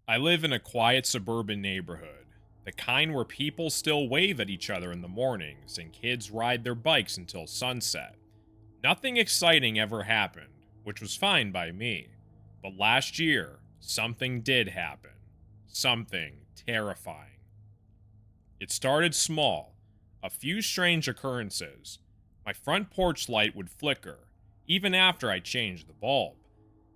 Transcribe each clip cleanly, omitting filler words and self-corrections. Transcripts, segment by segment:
I live in a quiet suburban neighborhood, the kind where people still wave at each other in the mornings and kids ride their bikes until sunset. Nothing exciting ever happened, which was fine by me. But last year, something did happen. Something terrifying. It started small, a few strange occurrences. My front porch light would flicker, even after I changed the bulb.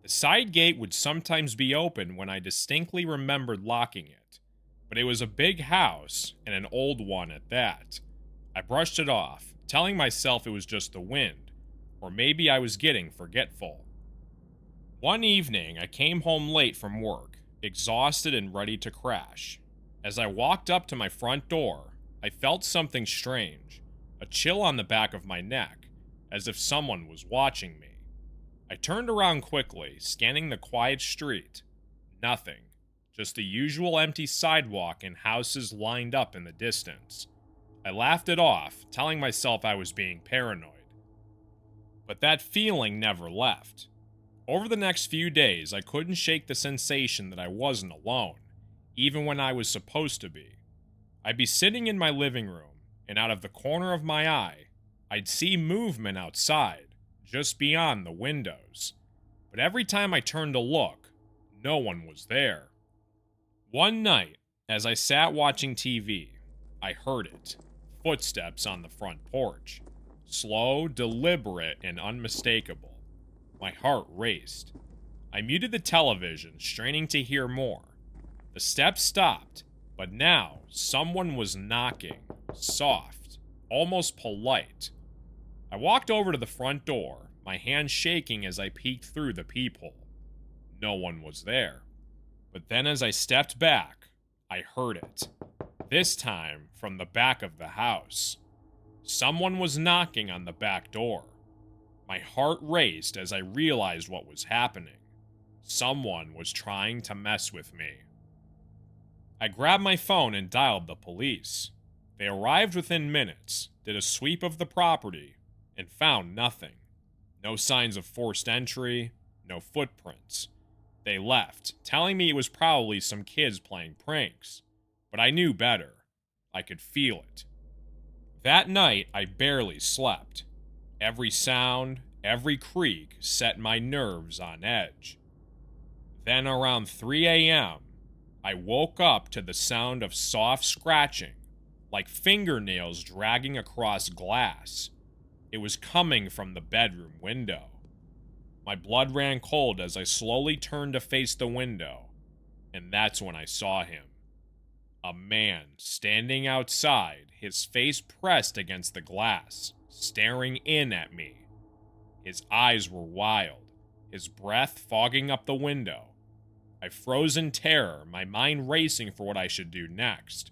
The side gate would sometimes be open when I distinctly remembered locking it, but it was a big house, and an old one at that. I brushed it off, telling myself it was just the wind, or maybe I was getting forgetful. One evening, I came home late from work, exhausted and ready to crash. As I walked up to my front door, I felt something strange, a chill on the back of my neck, as if someone was watching me. I turned around quickly, scanning the quiet street. Nothing, just the usual empty sidewalk and houses lined up in the distance. I laughed it off, telling myself I was being paranoid. But that feeling never left. Over the next few days, I couldn't shake the sensation that I wasn't alone, even when I was supposed to be. I'd be sitting in my living room, and out of the corner of my eye, I'd see movement outside, just beyond the windows. But every time I turned to look, no one was there. One night, as I sat watching TV, I heard it. Footsteps on the front porch. Slow, deliberate, and unmistakable. My heart raced. I muted the television, straining to hear more. The steps stopped, but now someone was knocking, soft, almost polite. I walked over to the front door, my hand shaking as I peeked through the peephole. No one was there. But then as I stepped back, I heard it. This time from the back of the house. Someone was knocking on the back door. My heart raced as I realized what was happening. Someone was trying to mess with me. I grabbed my phone and dialed the police. They arrived within minutes, did a sweep of the property, and found nothing. No signs of forced entry, no footprints. They left, telling me it was probably some kids playing pranks. But I knew better. I could feel it. That night, I barely slept. Every sound, every creak set my nerves on edge. Then around 3 a.m., I woke up to the sound of soft scratching, like fingernails dragging across glass. It was coming from the bedroom window. My blood ran cold as I slowly turned to face the window, and that's when I saw him. A man standing outside, his face pressed against the glass, staring in at me. His eyes were wild, his breath fogging up the window. I froze in terror, my mind racing for what I should do next.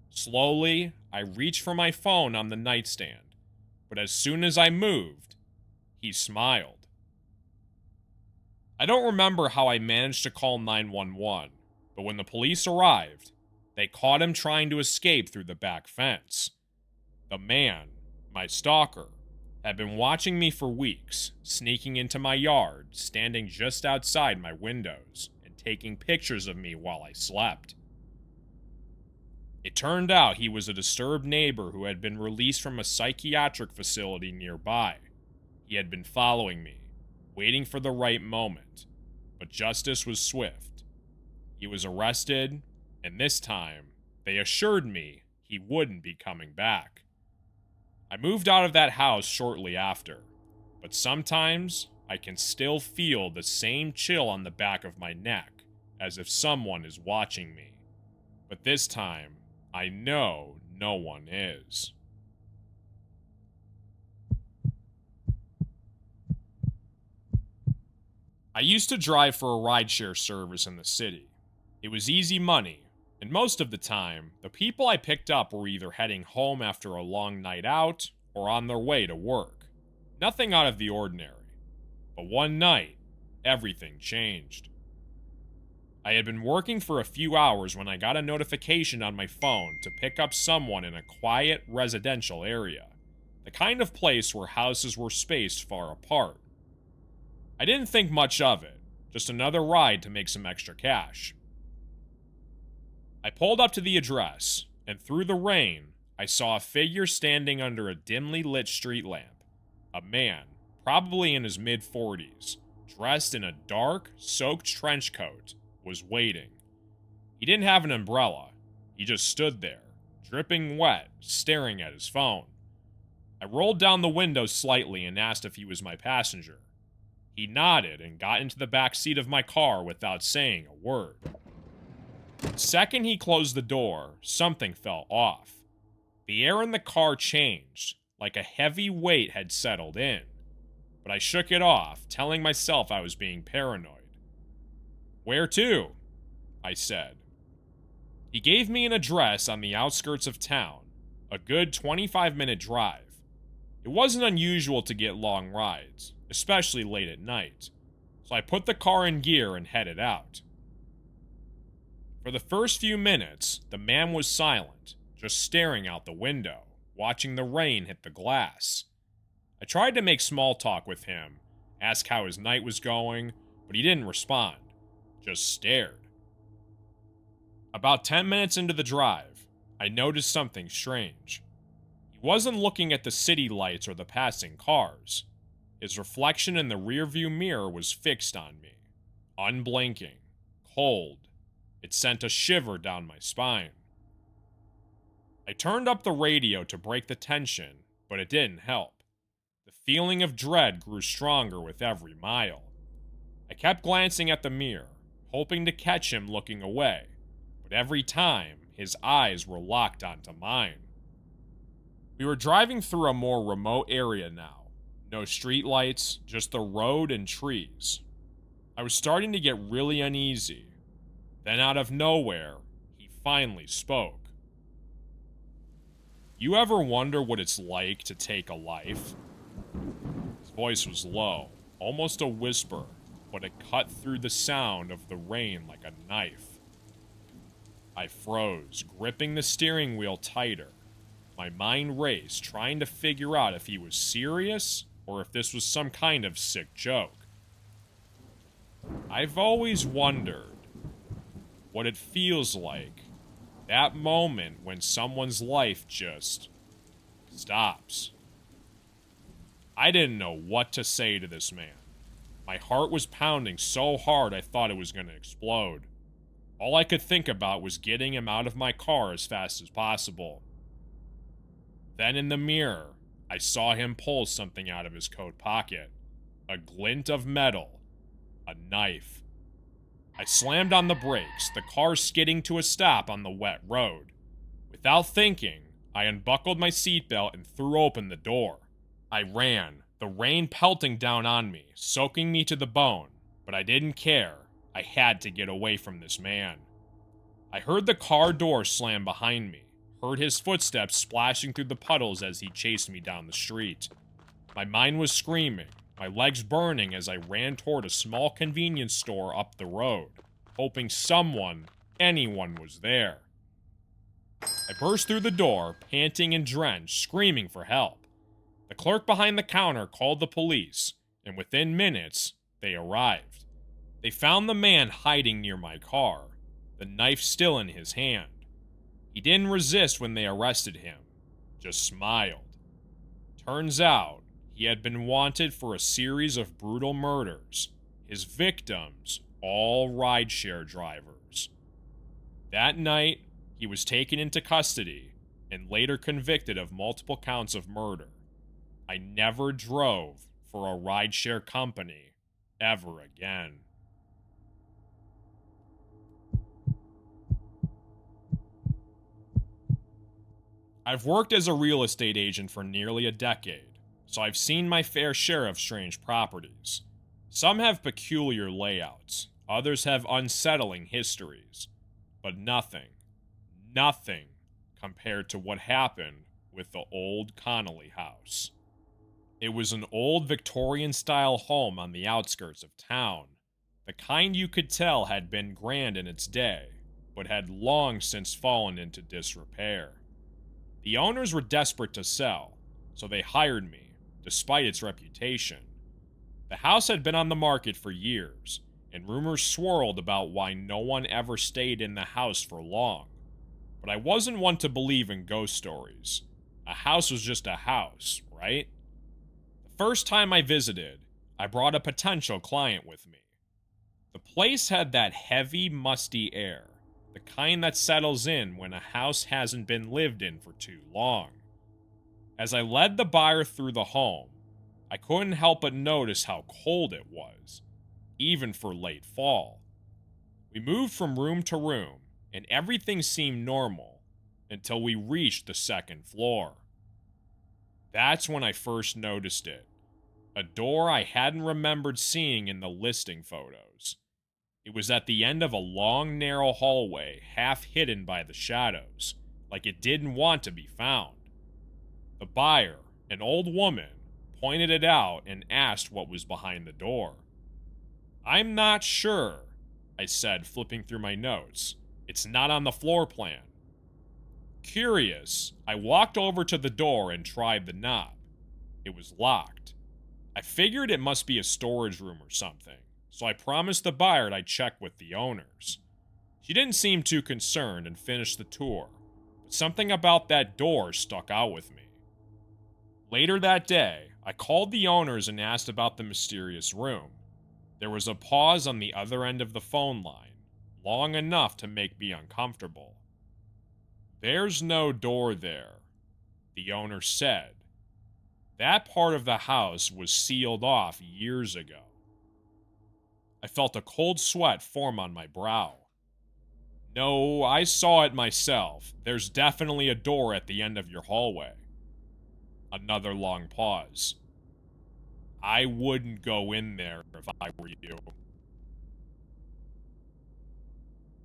Slowly, I reached for my phone on the nightstand, but as soon as I moved, he smiled. I don't remember how I managed to call 911, but when the police arrived, they caught him trying to escape through the back fence. The man, my stalker, had been watching me for weeks, sneaking into my yard, standing just outside my windows, and taking pictures of me while I slept. It turned out he was a disturbed neighbor who had been released from a psychiatric facility nearby. He had been following me, waiting for the right moment, but justice was swift. He was arrested, and this time, they assured me he wouldn't be coming back. I moved out of that house shortly after, but sometimes I can still feel the same chill on the back of my neck, as if someone is watching me. But this time, I know no one is. I used to drive for a rideshare service in the city. It was easy money, and most of the time, the people I picked up were either heading home after a long night out or on their way to work. Nothing out of the ordinary. But one night, everything changed. I had been working for a few hours when I got a notification on my phone to pick up someone in a quiet residential area, the kind of place where houses were spaced far apart. I didn't think much of it, just another ride to make some extra cash. I pulled up to the address, and through the rain, I saw a figure standing under a dimly lit street lamp. A man, probably in his mid-40s, dressed in a dark, soaked trench coat, was waiting. He didn't have an umbrella. He just stood there, dripping wet, staring at his phone. I rolled down the window slightly and asked if he was my passenger. He nodded and got into the back seat of my car without saying a word. The second he closed the door, something felt off. The air in the car changed, like a heavy weight had settled in. But I shook it off, telling myself I was being paranoid. "Where to?" I said. He gave me an address on the outskirts of town, a good 25-minute drive. It wasn't unusual to get long rides, especially late at night, so I put the car in gear and headed out. For the first few minutes, the man was silent, just staring out the window, watching the rain hit the glass. I tried to make small talk with him, ask how his night was going, but he didn't respond, just stared. About 10 minutes into the drive, I noticed something strange. He wasn't looking at the city lights or the passing cars. His reflection in the rearview mirror was fixed on me, unblinking, cold. It sent a shiver down my spine. I turned up the radio to break the tension, but it didn't help. The feeling of dread grew stronger with every mile. I kept glancing at the mirror, hoping to catch him looking away, but every time, his eyes were locked onto mine. We were driving through a more remote area now. No streetlights, just the road and trees. I was starting to get really uneasy. Then out of nowhere, he finally spoke. "You ever wonder what it's like to take a life?" His voice was low, almost a whisper, but it cut through the sound of the rain like a knife. I froze, gripping the steering wheel tighter. My mind raced, trying to figure out if he was serious or if this was some kind of sick joke. I've always wondered what it feels like, that moment when someone's life just stops. I didn't know what to say to this man. My heart was pounding so hard I thought it was going to explode. All I could think about was getting him out of my car as fast as possible. Then in the mirror, I saw him pull something out of his coat pocket. A glint of metal. A knife. I slammed on the brakes, the car skidding to a stop on the wet road. Without thinking, I unbuckled my seatbelt and threw open the door. I ran, the rain pelting down on me, soaking me to the bone, but I didn't care. I had to get away from this man. I heard the car door slam behind me, heard his footsteps splashing through the puddles as he chased me down the street. My mind was screaming, my legs burning as I ran toward a small convenience store up the road, hoping someone, anyone was there. I burst through the door, panting and drenched, screaming for help. The clerk behind the counter called the police, and within minutes, they arrived. They found the man hiding near my car, the knife still in his hand. He didn't resist when they arrested him, just smiled. Turns out, he had been wanted for a series of brutal murders, his victims all rideshare drivers. That night, he was taken into custody and later convicted of multiple counts of murder. I never drove for a rideshare company ever again. I've worked as a real estate agent for nearly a decade, so I've seen my fair share of strange properties. Some have peculiar layouts, others have unsettling histories, but nothing compared to what happened with the old Connolly house. It was an old Victorian-style home on the outskirts of town, the kind you could tell had been grand in its day, but had long since fallen into disrepair. The owners were desperate to sell, so they hired me, despite its reputation. The house had been on the market for years, and rumors swirled about why no one ever stayed in the house for long. but I wasn't one to believe in ghost stories. A house was just a house, right? The first time I visited, I brought a potential client with me. The place had that heavy, musty air, the kind that settles in when a house hasn't been lived in for too long. As I led the buyer through the home, I couldn't help but notice how cold it was, even for late fall. We moved from room to room, and everything seemed normal until we reached the second floor. That's when I first noticed it. A door I hadn't remembered seeing in the listing photos. It was at the end of a long, narrow hallway, half hidden by the shadows, like it didn't want to be found. The buyer, an old woman, pointed it out and asked what was behind the door. "I'm not sure," I said, flipping through my notes. "It's not on the floor plan." Curious, I walked over to the door and tried the knob. It was locked. I figured it must be a storage room or something, so I promised the buyer I'd check with the owners. She didn't seem too concerned and finished the tour, but something about that door stuck out with me. Later that day, I called the owners and asked about the mysterious room. There was a pause on the other end of the phone line, long enough to make me uncomfortable. "There's no door there," the owner said. "That part of the house was sealed off years ago." I felt a cold sweat form on my brow. "No, I saw it myself. There's definitely a door at the end of your hallway." Another long pause. "I wouldn't go in there if I were you."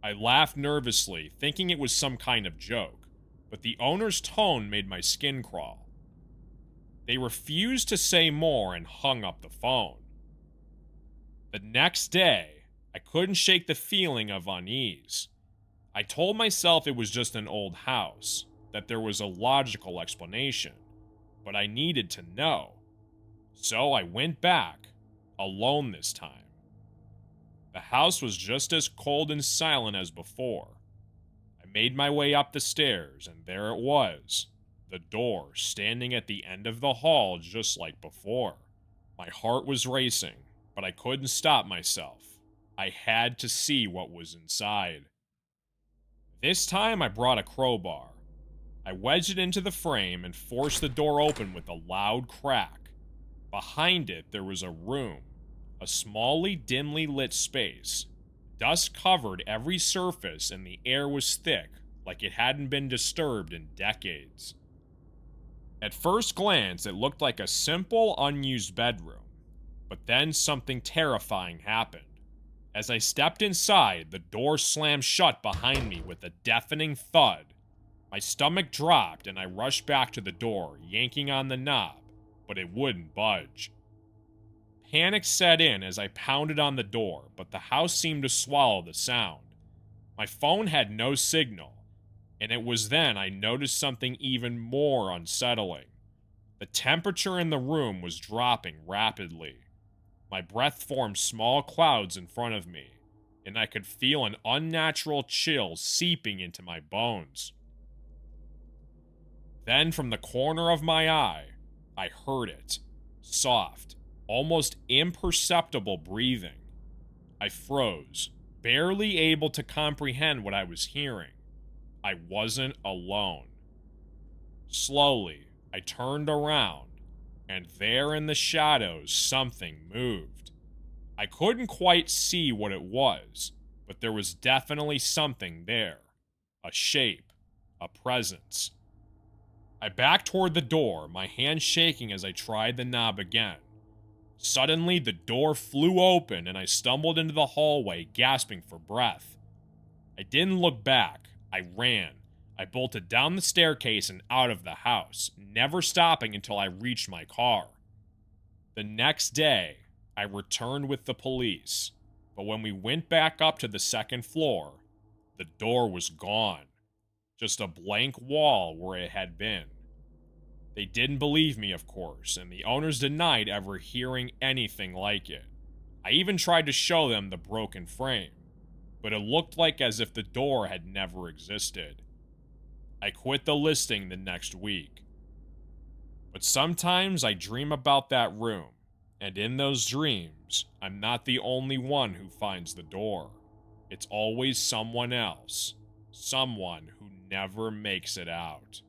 I laughed nervously, thinking it was some kind of joke, but the owner's tone made my skin crawl. They refused to say more and hung up the phone. The next day, I couldn't shake the feeling of unease. I told myself it was just an old house, that there was a logical explanation, but I needed to know. So I went back, alone this time. The house was just as cold and silent as before. I made my way up the stairs, and there it was, the door standing at the end of the hall just like before. My heart was racing, but I couldn't stop myself. I had to see what was inside. This time I brought a crowbar. I wedged it into the frame and forced the door open with a loud crack. Behind it there was a room, a smally, dimly lit space. Dust covered every surface and the air was thick, like it hadn't been disturbed in decades. At first glance, it looked like a simple, unused bedroom. But then something terrifying happened. As I stepped inside, the door slammed shut behind me with a deafening thud. My stomach dropped and I rushed back to the door, yanking on the knob, but it wouldn't budge. Panic set in as I pounded on the door, but the house seemed to swallow the sound. My phone had no signal, and it was then I noticed something even more unsettling. The temperature in the room was dropping rapidly. My breath formed small clouds in front of me, and I could feel an unnatural chill seeping into my bones. Then from the corner of my eye, I heard it. Soft, almost imperceptible breathing. I froze, barely able to comprehend what I was hearing. I wasn't alone. Slowly, I turned around, and there in the shadows, something moved. I couldn't quite see what it was, but there was definitely something there. A shape, a presence. I backed toward the door, my hand shaking as I tried the knob again. Suddenly, the door flew open and I stumbled into the hallway, gasping for breath. I didn't look back. I ran. I bolted down the staircase and out of the house, never stopping until I reached my car. The next day, I returned with the police, but when we went back up to the second floor, the door was gone. Just a blank wall where it had been. They didn't believe me, of course, and the owners denied ever hearing anything like it. I even tried to show them the broken frame, but it looked like as if the door had never existed. I quit the listing the next week. But sometimes I dream about that room, and in those dreams, I'm not the only one who finds the door. It's always someone else, someone who never makes it out.